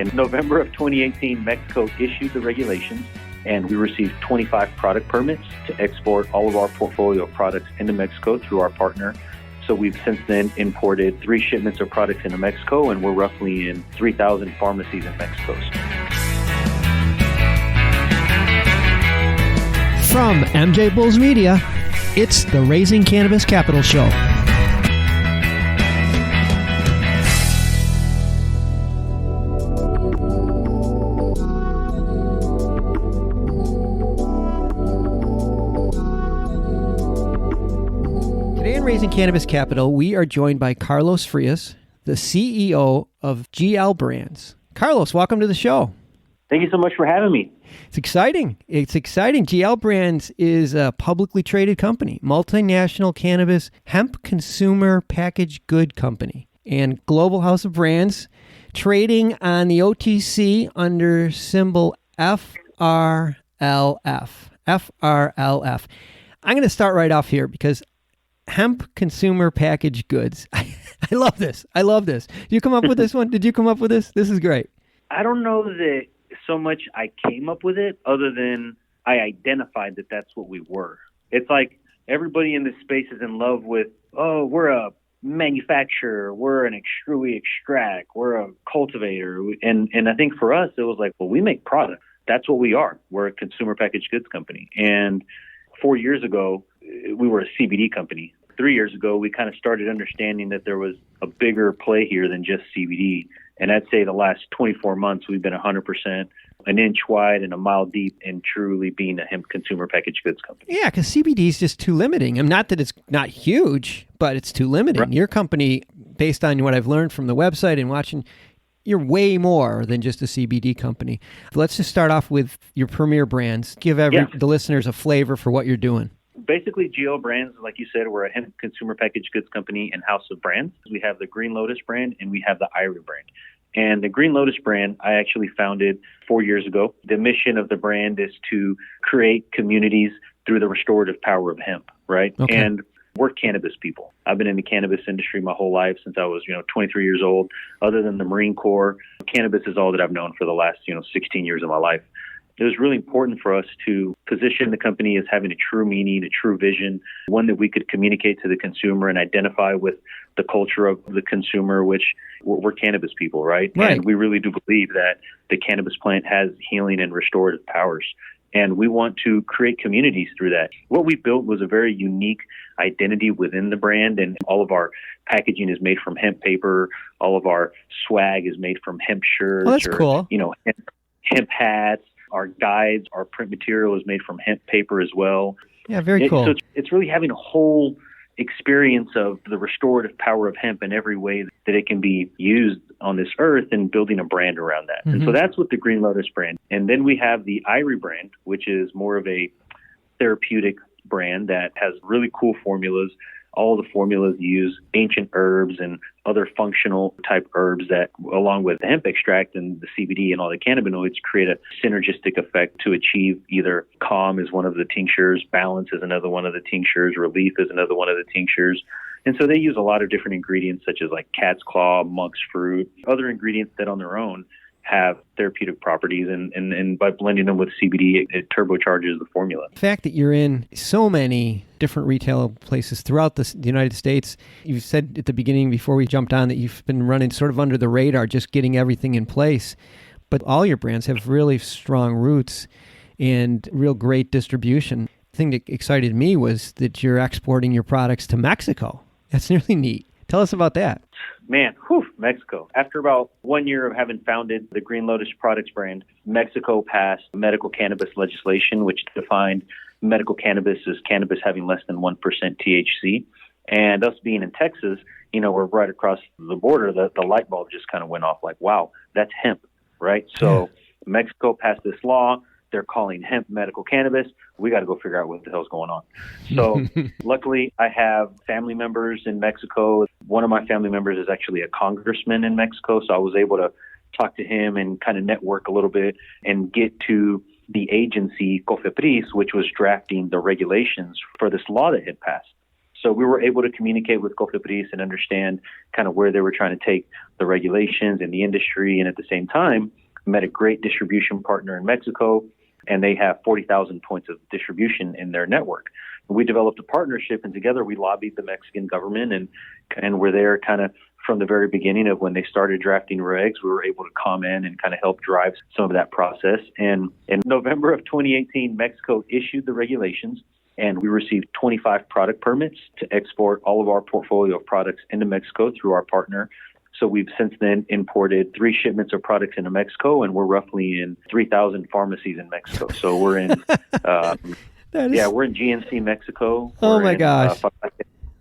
In November of 2018, Mexico issued the regulations, and we received 25 product permits to export all of our portfolio of products into Mexico through our partner. So we've since then imported 3 shipments of products into Mexico, and we're roughly in 3,000 pharmacies in Mexico. From MJBulls Media, it's the Raising Cannabis Capital Show. Today in Raising Cannabis Capital, we are joined by Carlos Frias, the CEO of GL Brands. Carlos, welcome to the show. Thank you so much for having me. It's exciting. GL Brands is a publicly traded company, multinational cannabis hemp consumer package good company, and global house of brands, trading on the OTC under symbol FRLF. FRLF. I'm going to start right off here because Hemp Consumer Package Goods. I love this. Did you come up with this one? Did you come up with this? This is great. I don't know that so much I came up with it other than I identified that that's what we were. It's like everybody in this space is in love with, oh, we're a manufacturer, we're we extract, we're a cultivator. And I think for us, it was like, well, we make products. That's what we are. We're a consumer packaged goods company. And 4 years ago, we were a CBD company. 3 years ago, we kind of started understanding that there was a bigger play here than just CBD. And I'd say the last 24 months, we've been 100% an inch wide and a mile deep in truly being a hemp consumer packaged goods company. Yeah, because CBD is just too limiting. I'm not that it's not huge, but it's too limiting. Right. Your company, based on what I've learned from the website and watching, you're way more than just a CBD company. Let's just start off with your premier brands. Give the listeners a flavor for what you're doing. Basically, GL Brands, like you said, we're a hemp consumer packaged goods company and house of brands. We have the Green Lotus brand and we have the Irie brand. And the Green Lotus brand, I actually founded 4 years ago. The mission of the brand is to create communities through the restorative power of hemp, right? Okay. And we're cannabis people. I've been in the cannabis industry my whole life since I was, 23 years old. Other than the Marine Corps, cannabis is all that I've known for the last, 16 years of my life. It was really important for us to position the company as having a true meaning, a true vision, one that we could communicate to the consumer and identify with the culture of the consumer, which we're cannabis people, right? And we really do believe that the cannabis plant has healing and restorative powers. And we want to create communities through that. What we built was a very unique identity within the brand, and all of our packaging is made from hemp paper. All of our swag is made from hemp shirts. Oh, that's cool. Hemp hats. Our guides, our print material is made from hemp paper as well. Yeah, very cool. So it's really having a whole experience of the restorative power of hemp in every way that it can be used on this earth and building a brand around that. Mm-hmm. And so that's what the Green Lotus brand. And then we have the Irie brand, which is more of a therapeutic brand that has really cool formulas. All the formulas use ancient herbs and other functional type herbs that, along with the hemp extract and the CBD and all the cannabinoids, create a synergistic effect to achieve either calm is one of the tinctures, balance is another one of the tinctures, relief is another one of the tinctures. And so they use a lot of different ingredients such as like cat's claw, monk's fruit, other ingredients that on their own have therapeutic properties, and by blending them with CBD, it turbocharges the formula. The fact that you're in so many different retail places throughout the United States, you said at the beginning before we jumped on that you've been running sort of under the radar, just getting everything in place. But all your brands have really strong roots and real great distribution. The thing that excited me was that you're exporting your products to Mexico. That's really neat. Tell us about that. Man, Mexico. After about 1 year of having founded the Green Lotus products brand, Mexico passed medical cannabis legislation, which defined medical cannabis as cannabis having less than 1% THC. And us being in Texas, we're right across the border, the light bulb just kind of went off like, wow, that's hemp, right? So Mexico passed this law. They're calling hemp medical cannabis. We got to go figure out what the hell's going on. So luckily, I have family members in Mexico. One of my family members is actually a congressman in Mexico. So I was able to talk to him and kind of network a little bit and get to the agency, COFEPRIS, which was drafting the regulations for this law that had passed. So we were able to communicate with Cofepris and understand kind of where they were trying to take the regulations and the industry. And at the same time, met a great distribution partner in Mexico, and they have 40,000 points of distribution in their network. We developed a partnership, and together we lobbied the Mexican government, and we're there kind of from the very beginning of when they started drafting regs. We were able to comment and kind of help drive some of that process. And in November of 2018, Mexico issued the regulations, and we received 25 product permits to export all of our portfolio of products into Mexico through our partner. So we've since then imported 3 shipments of products into Mexico, and we're roughly in 3,000 pharmacies in Mexico. So we're in, we're in GNC Mexico. Oh my gosh.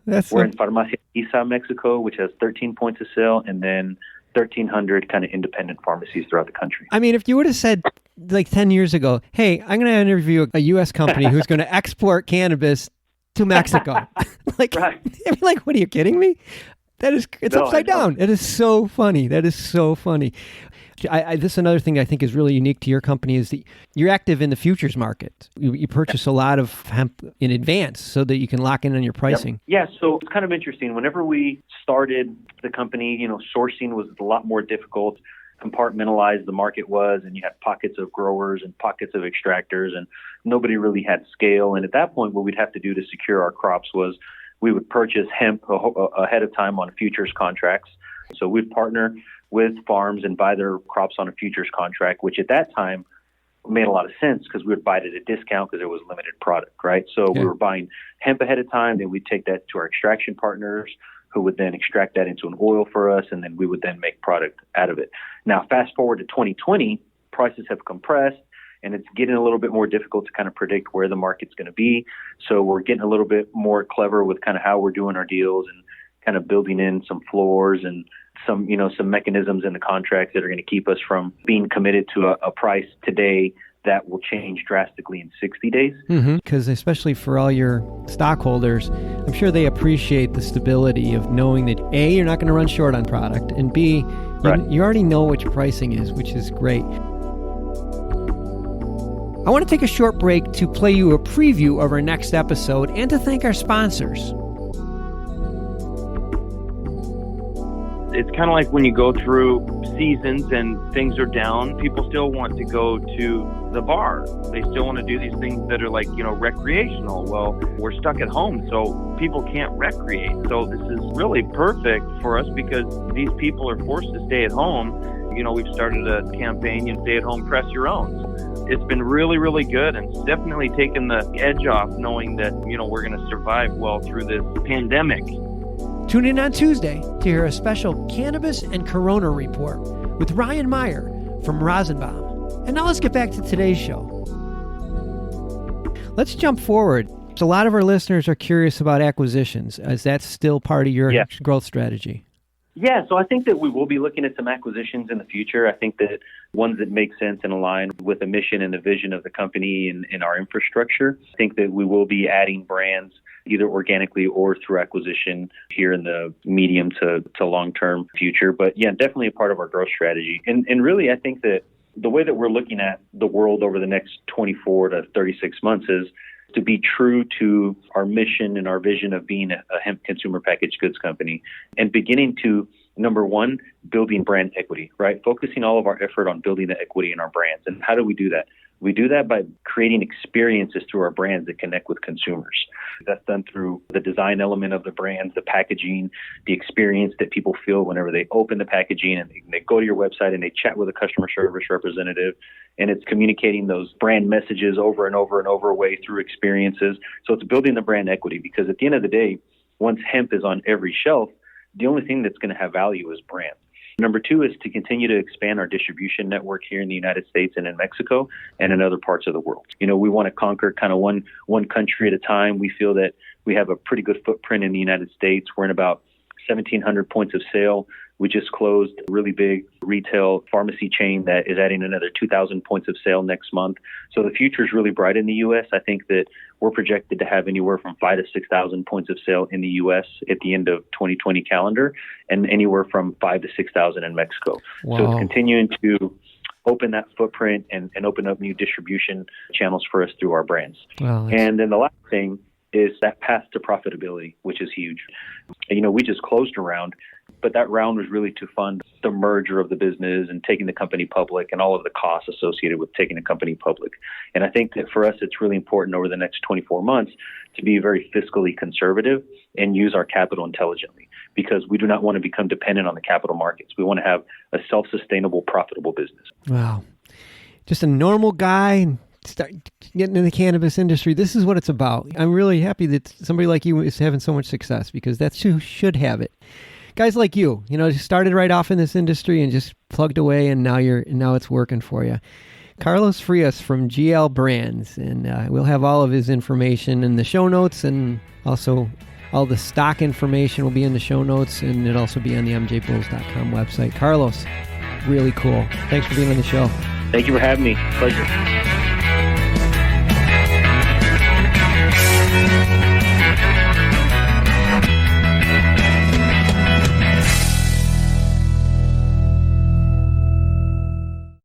We're in Farmacia Isa, Mexico, which has 13 points of sale, and then 1,300 kind of independent pharmacies throughout the country. I mean, if you would have said like 10 years ago, hey, I'm going to interview a U.S. company who's going to export cannabis to Mexico. Right. I'd be like, what, are you kidding me? It's upside down. It is so funny. That is so funny. This is another thing I think is really unique to your company is that you're active in the futures market. You purchase a lot of hemp in advance so that you can lock in on your pricing. Yep. Yeah, so it's kind of interesting. Whenever we started the company, sourcing was a lot more difficult. Compartmentalized the market was, and you had pockets of growers and pockets of extractors, and nobody really had scale. And at that point, what we'd have to do to secure our crops was we would purchase hemp ahead of time on futures contracts. So we'd partner with farms and buy their crops on a futures contract, which at that time made a lot of sense because we would buy it at a discount because it was limited product, right? So we were buying hemp ahead of time, then we'd take that to our extraction partners who would then extract that into an oil for us, and then we would then make product out of it. Now, fast forward to 2020, prices have compressed, and it's getting a little bit more difficult to kind of predict where the market's going to be. So we're getting a little bit more clever with kind of how we're doing our deals and kind of building in some floors and some mechanisms in the contracts that are going to keep us from being committed to a price today that will change drastically in 60 days. Because especially for all your stockholders, I'm sure they appreciate the stability of knowing that A, you're not going to run short on product, and B, you already know what your pricing is, which is great. I want to take a short break to play you a preview of our next episode and to thank our sponsors. It's kind of like when you go through seasons and things are down, people still want to go to the bar. They still want to do these things that are like, recreational. Well, we're stuck at home, so people can't recreate. So this is really perfect for us because these people are forced to stay at home. We've started a campaign, stay at home, press your own. It's been really, really good, and it's definitely taken the edge off knowing that, we're going to survive well through this pandemic. Tune in on Tuesday to hear a special Cannabis and Corona report with Ryan Meyer from Rosenbaum. And now let's get back to today's show. Let's jump forward. A lot of our listeners are curious about acquisitions. Is that still part of your growth strategy? Yeah, so I think that we will be looking at some acquisitions in the future. I think that ones that make sense and align with the mission and the vision of the company and our infrastructure. I think that we will be adding brands either organically or through acquisition here in the medium to long-term future. But yeah, definitely a part of our growth strategy. And really, I think that the way that we're looking at the world over the next 24 to 36 months is to be true to our mission and our vision of being a hemp consumer packaged goods company and beginning to, number one, building brand equity, right? Focusing all of our effort on building the equity in our brands. And how do we do that? We do that by creating experiences through our brands that connect with consumers. That's done through the design element of the brands, the packaging, the experience that people feel whenever they open the packaging and they go to your website and they chat with a customer service representative. And it's communicating those brand messages over and over and over way through experiences. So it's building the brand equity because at the end of the day, once hemp is on every shelf, the only thing that's going to have value is brand. Number two is to continue to expand our distribution network here in the United States and in Mexico and in other parts of the world. We want to conquer kind of one country at a time. We feel that we have a pretty good footprint in the United States. We're in about 1,700 points of sale. We just closed a really big retail pharmacy chain that is adding another 2,000 points of sale next month. So the future is really bright in the U.S. I think that we're projected to have anywhere from 5,000 to 6,000 points of sale in the U.S. at the end of 2020 calendar, and anywhere from 5,000 to 6,000 in Mexico. Wow. So it's continuing to open that footprint and open up new distribution channels for us through our brands. Wow, and then the last thing is that path to profitability, which is huge. And, we just closed a round, but that round was really to fund the merger of the business and taking the company public and all of the costs associated with taking the company public. And I think that for us, it's really important over the next 24 months to be very fiscally conservative and use our capital intelligently, because we do not want to become dependent on the capital markets. We want to have a self-sustainable, profitable business. Wow. Just a normal guy start getting in the cannabis industry. This is what it's about. I'm really happy that somebody like you is having so much success, because that's who should have it. Guys like you, just started right off in this industry and just plugged away, and now it's working for you. Carlos Frias from GL Brands, and we'll have all of his information in the show notes, and also all the stock information will be in the show notes, and it'll also be on the MJBulls.com website. Carlos, really cool. Thanks for being on the show. Thank you for having me. Pleasure.